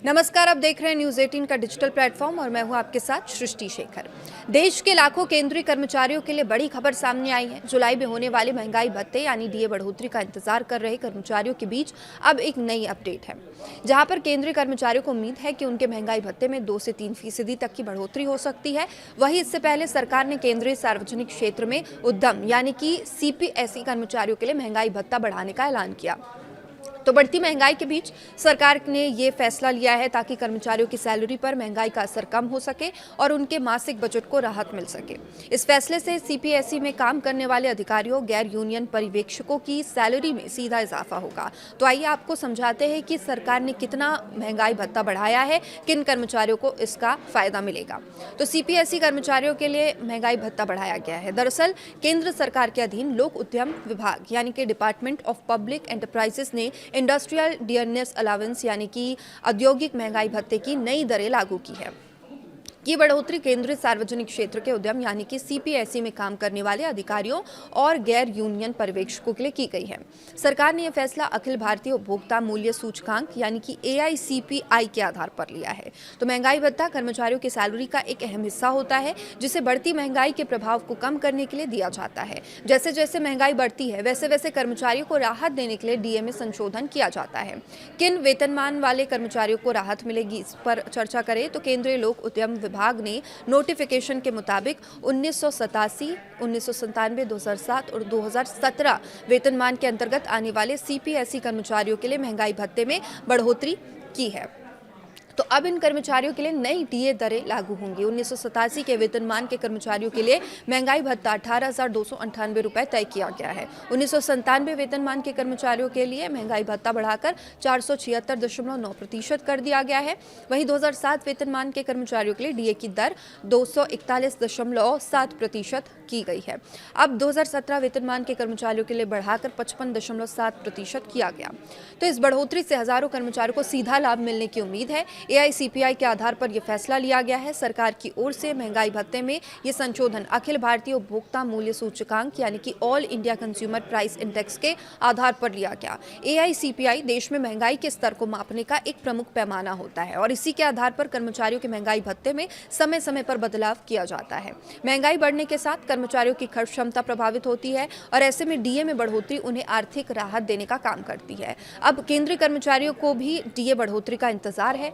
नमस्कार, आप देख रहे हैं न्यूज़ 18 का डिजिटल प्लेटफॉर्म और मैं हूं आपके साथ सृष्टि शेखर। देश के लाखों केंद्रीय कर्मचारियों के लिए बड़ी खबर सामने आई है। जुलाई में होने वाले महंगाई भत्ते यानी डीए बढ़ोतरी का इंतजार कर रहे कर्मचारियों के बीच अब एक नई अपडेट है, जहां पर केंद्रीय कर्मचारियों को उम्मीद है कि उनके महंगाई भत्ते में 2 से 3% तक की बढ़ोतरी हो सकती है। वहीं इससे पहले सरकार ने केंद्रीय सार्वजनिक क्षेत्र में उद्यम यानी कि सीपीएसई कर्मचारियों के लिए महंगाई भत्ता बढ़ाने का ऐलान किया। तो बढ़ती महंगाई के बीच सरकार ने ये फैसला लिया है ताकि कर्मचारियों की सैलरी पर महंगाई का असर कम हो सके और उनके मासिक बजट को राहत मिल सके। इस फैसले से सीपीएसई में काम करने वाले अधिकारियों, गैर यूनियन पर्यवेक्षकों की सैलरी में सीधा इजाफा होगा। तो आइए आपको समझाते हैं कि सरकार ने कितना महंगाई भत्ता बढ़ाया है, किन कर्मचारियों को इसका फायदा मिलेगा। तो सीपीएसई कर्मचारियों के लिए महंगाई भत्ता बढ़ाया गया है। दरअसल केंद्र सरकार के अधीन लोक उद्यम विभाग यानी कि डिपार्टमेंट ऑफ पब्लिक एंटरप्राइजेस ने इंडस्ट्रियल डियरनेस अलाउंस यानी कि औद्योगिक महंगाई भत्ते की नई दरें लागू की है। ये बढ़ोतरी केंद्रीय सार्वजनिक क्षेत्र के उद्यम यानी कि सीपीएसई में काम करने वाले अधिकारियों और गैर यूनियन पर्यवेक्षकों के लिए की गई है। सरकार ने यह फैसला अखिल भारतीय उपभोक्ता मूल्य सूचकांक यानी कि AICPI के आधार पर लिया है। तो महंगाई भत्ता कर्मचारियों की सैलरी का एक अहम हिस्सा होता है, जिसे बढ़ती महंगाई के प्रभाव को कम करने के लिए दिया जाता है। जैसे जैसे महंगाई बढ़ती है वैसे वैसे कर्मचारियों को राहत देने के लिए डीए में संशोधन किया जाता है। किन वेतनमान वाले कर्मचारियों को राहत मिलेगी, इस पर चर्चा करें तो केंद्रीय लोक उद्यम विभाग ने नोटिफिकेशन के मुताबिक 1987, 1997, 2007 और 2017 वेतनमान के अंतर्गत आने वाले सीपीएसई कर्मचारियों के लिए महंगाई भत्ते में बढ़ोतरी की है। तो अब इन कर्मचारियों के लिए नई डीए दरें लागू होंगी। 1987 के वेतनमान के कर्मचारियों के लिए महंगाई भत्ता 18,298 रुपये तय किया गया है। 1997 वेतनमान के कर्मचारियों के लिए महंगाई भत्ता बढ़ाकर 476.9% कर दिया गया है। वहीं 2007 वेतनमान के कर्मचारियों के लिए डीए की दर 241.7% की गई है। अब 2017 वेतनमान के कर्मचारियों के लिए बढ़ाकर 55.7% किया गया। तो इस बढ़ोतरी से हजारों कर्मचारियों को सीधा लाभ मिलने की उम्मीद है। AICPI के आधार पर यह फैसला लिया गया है। सरकार की ओर से महंगाई भत्ते में यह संशोधन अखिल भारतीय उपभोक्ता मूल्य सूचकांक यानी कि all India consumer price index के आधार पर लिया गया। AICPI देश में महंगाई के स्तर को मापने का एक प्रमुख पैमाना होता है और इसी के आधार पर कर्मचारियों के महंगाई भत्ते में समय समय पर बदलाव किया जाता है। महंगाई बढ़ने के साथ कर्मचारियों की खर्च क्षमता प्रभावित होती है और ऐसे में डीए में बढ़ोतरी उन्हें आर्थिक राहत देने का काम करती है। अब केंद्रीय कर्मचारियों को भी डीए बढ़ोतरी का इंतजार है।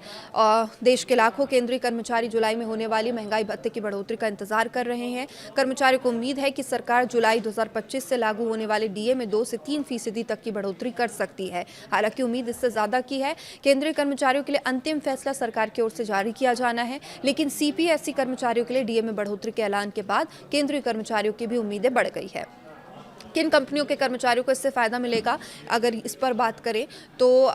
देश के लाखों केंद्रीय कर्मचारी जुलाई में होने वाली महंगाई भत्ते की बढ़ोतरी का इंतजार कर रहे हैं। कर्मचारियों को उम्मीद है कि सरकार जुलाई 2025 से लागू होने वाले डीए में 2 से 3% तक की बढ़ोतरी कर सकती है। हालांकि उम्मीद इससे ज्यादा की है। केंद्रीय कर्मचारियों के लिए अंतिम फैसला सरकार की ओर से जारी किया जाना है, लेकिन सीपीएसई कर्मचारियों के लिए डीए में बढ़ोतरी के ऐलान के बाद केंद्रीय कर्मचारियों की भी उम्मीदें बढ़ गई है। किन कंपनियों के कर्मचारियों को इससे फ़ायदा मिलेगा, अगर इस पर बात करें तो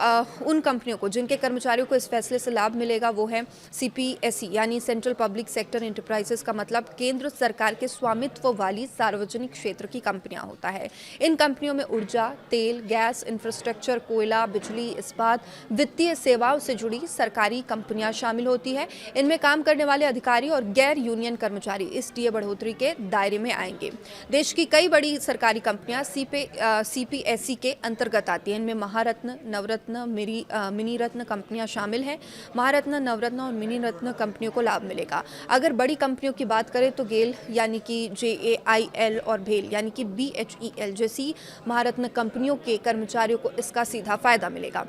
उन कंपनियों को जिनके कर्मचारियों को इस फैसले से लाभ मिलेगा वो है सीपीएसई यानी सेंट्रल पब्लिक सेक्टर एंटरप्राइजेस का मतलब केंद्र सरकार के स्वामित्व वाली सार्वजनिक क्षेत्र की कंपनियां होता है। इन कंपनियों में ऊर्जा, तेल, गैस, इंफ्रास्ट्रक्चर, कोयला, बिजली, इस्पात, वित्तीय सेवाओं से जुड़ी सरकारी कंपनियां शामिल होती है। इनमें काम करने वाले अधिकारी और गैर यूनियन कर्मचारी इस डीए बढ़ोतरी के दायरे में आएंगे। देश की कई बड़ी सरकारी कंपनियां सीपीएसई के अंतर्गत आती हैं। इनमें महारत्न, नवरत्न, मिनी रत्न कंपनियां शामिल हैं। महारत्न, नवरत्न और मिनी रत्न कंपनियों को लाभ मिलेगा। अगर बड़ी कंपनियों की बात करें तो गेल यानी कि JAIL और भेल यानी कि BHEL जैसी महारत्न कंपनियों के कर्मचारियों को इसका सीधा फायदा मिलेगा।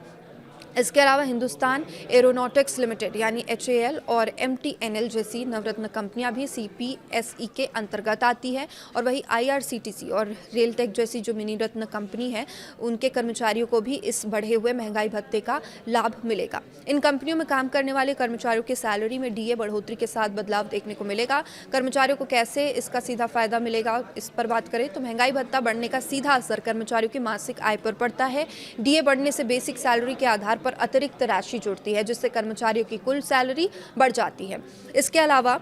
इसके अलावा हिंदुस्तान एरोनॉटिक्स लिमिटेड यानी HAL और MTNL जैसी नवरत्न कंपनियां भी CPSE के अंतर्गत आती है और वही IRCTC और रेलटेक जैसी जो मिनी रत्न कंपनी है उनके कर्मचारियों को भी इस बढ़े हुए महंगाई भत्ते का लाभ मिलेगा। इन कंपनियों में काम करने वाले कर्मचारियों की सैलरी में डीए बढ़ोतरी के साथ बदलाव देखने को मिलेगा। कर्मचारियों को कैसे इसका सीधा फायदा मिलेगा, इस पर बात करें तो महंगाई भत्ता बढ़ने का सीधा असर कर्मचारियों की मासिक आय पर पड़ता है। डीए बढ़ने से बेसिक सैलरी के आधार पर अतिरिक्त राशि जुड़ती है, जिससे कर्मचारियों की कुल सैलरी बढ़ जाती है। इसके अलावा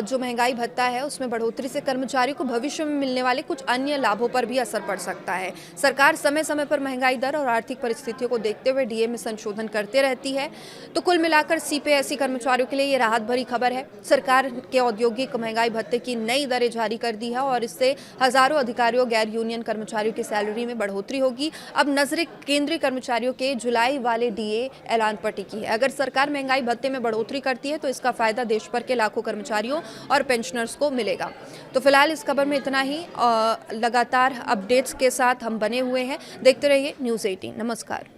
जो महंगाई भत्ता है उसमें बढ़ोतरी से कर्मचारियों को भविष्य में मिलने वाले कुछ अन्य लाभों पर भी असर पड़ सकता है। सरकार समय समय पर महंगाई दर और आर्थिक परिस्थितियों को देखते हुए डीए में संशोधन करते रहती है। तो कुल मिलाकर सीपीएसई कर्मचारियों के लिए ये राहत भरी खबर है। सरकार के औद्योगिक महंगाई भत्ते की नई दरें जारी कर दी है और इससे हजारों अधिकारियों, गैर यूनियन कर्मचारियों की सैलरी में बढ़ोतरी होगी। अब नजरें केंद्रीय कर्मचारियों के जुलाई वाले डीए ये ऐलान पर टिकी है। अगर सरकार महंगाई भत्ते में बढ़ोतरी करती है तो इसका फायदा देश भर के लाखों कर्मचारियों और पेंशनर्स को मिलेगा। तो फिलहाल इस खबर में इतना ही। लगातार अपडेट्स के साथ हम बने हुए हैं। देखते रहिए न्यूज़ 18। नमस्कार।